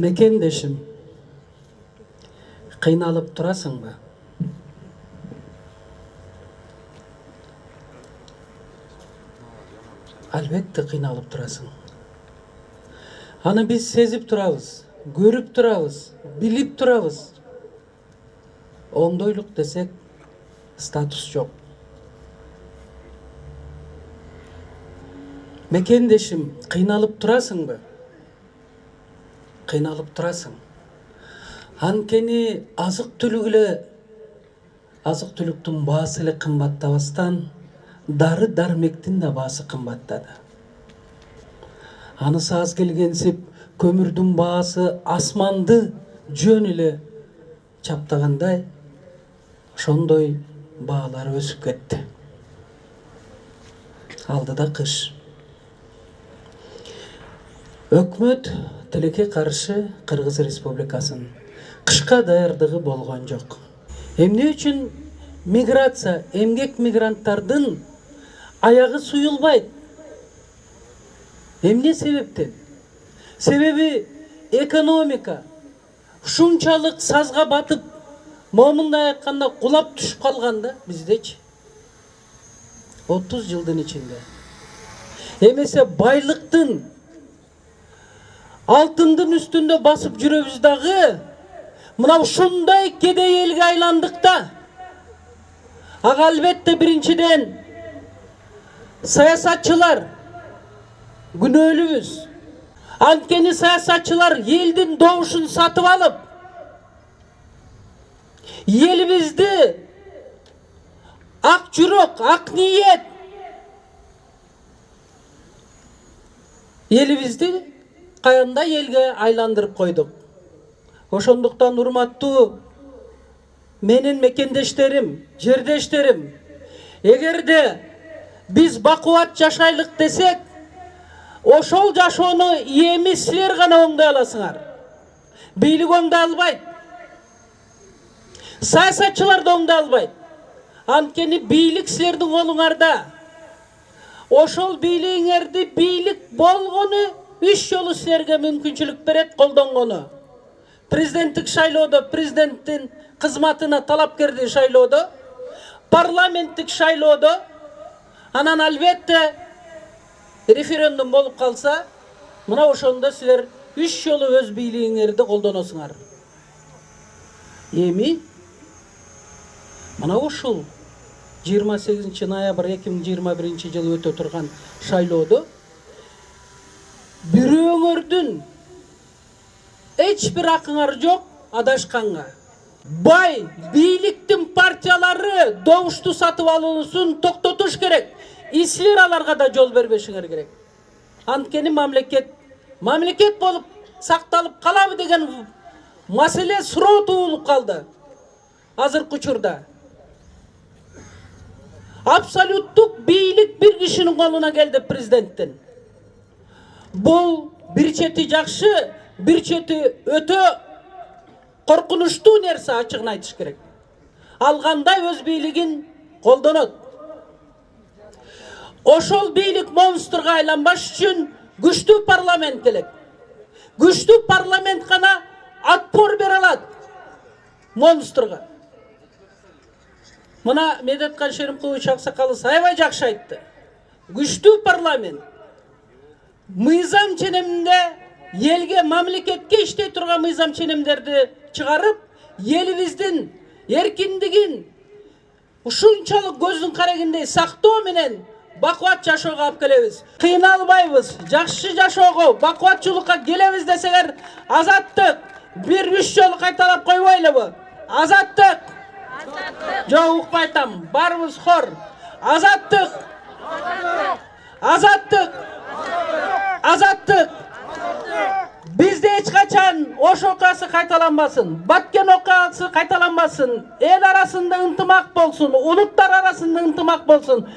Мекендешим, кыйналып турасыңбы? Албетте кыйналып турасың. Аны биз сезип турабыз, көрүп турабыз, билип турабыз. Оңдойлук десек, статус жок. Мекендешим, кыйналып турасыңбы? Кыйналып турасың. Анткени азык-түлүктүн баасы эле кымбаттабастан, дары-дармектин да баасы кымбаттады. Анысы аз келгенсип, көмүрдүн баасы асманды жөн эле чаптагандай, ошондой баалар өсүп кетти. Алдыда кыш. Өкмөт тилекке каршы Кыргыз Республикасын кышка даярдыгы болгон жок. Эмне үчүн миграция, эмгек мигранттардын аягы суюлбайт? Эмне себептен? Себеби экономика ушунчалык сазга батып, момундай айтканда кулап түшүп калганда биздечи 30 жылдын ичинде. Эмесе байлыктын, алтындын үстүндө басып жүрөбүз дагы, мына ушундай кедей элге айландык да. Ага албетте биринчиден саясатчылар күнөөлүүбүз. Анткени саясатчылар элдин добушун сатып алып, элибизди ак жүрөк, ак ниет, элибизди кандай элге айландырып койдук. Ошондуктан урматтуу менин мекендештерим, жердештерим, эгерде биз бакубат жашайлык десек, ошол жашоону эми силер гана оңдой аласыңар. Бийлик оңдой албайт. Саясатчылар да оңдой албайт. Анткени бийлик силердин колуңарда. Ошол бийлигиңерди бийлик болгону 3 жолу силерге мүмкүнчүлүк берет колдонгону. Президенттик шайлоодо президенттин кызматына талапкерди шайлоодо, парламенттик шайлоодо, анан албетте референдум болуп калса, мына ошондо силер 3 жолу өз бийлигиңерди колдоносуңар. Эми мына ушул 28 ноябрь 2021 жылы өтө турган шайлоодо бирөөңөрдүн эч бир акыңар жок адашканга. Бай бийликтин партиялары добушту сатып алуусун токтотуш керек. Силер аларга да жол бербешиңер керек. Анткени мамлекет болуп сакталып калабы деген маселе суроо туулуп калды азыркы учурда. Абсолюттук бийлик бир кишинин колуна келди, президенттин. Бул бир чети жакшы, бир чети өтө коркунучтуу нерсе, ачыгын айтыш керек. Алгандай өз бийлигин колдонот. Ошол бийлик монстрга айланбаш үчүн күчтүү парламент керек. Күчтүү парламент гана отпор бере алат монстрга. Мына Медеткан Шеримкулович Аксакалы аябай жакшы айтты. Күчтүү парламент мыйзам ченеминде элге, мамлекетке иштей турган мыйзам ченемдерди чыгарып, элибиздин эркиндигин ушунчалык көздүн карегиндей сактоо менен бакубат жашоого алып келебиз. Кыйналбайбыз, жакшы жашоого, бакубатчылыкка келебиз десеңер, азаттык бир 3 жолу кайталап койбойлубу? Азаттык. Жок, укпай айтам. Барыбыз хор. Азаттык. Азаттык. Азаттык. Бизде эч качан ош окуясы кайталанбасын, Баткен окуясы кайталанбасын, эл арасында ынтымак болсун, улуттар арасында ынтымак болсун.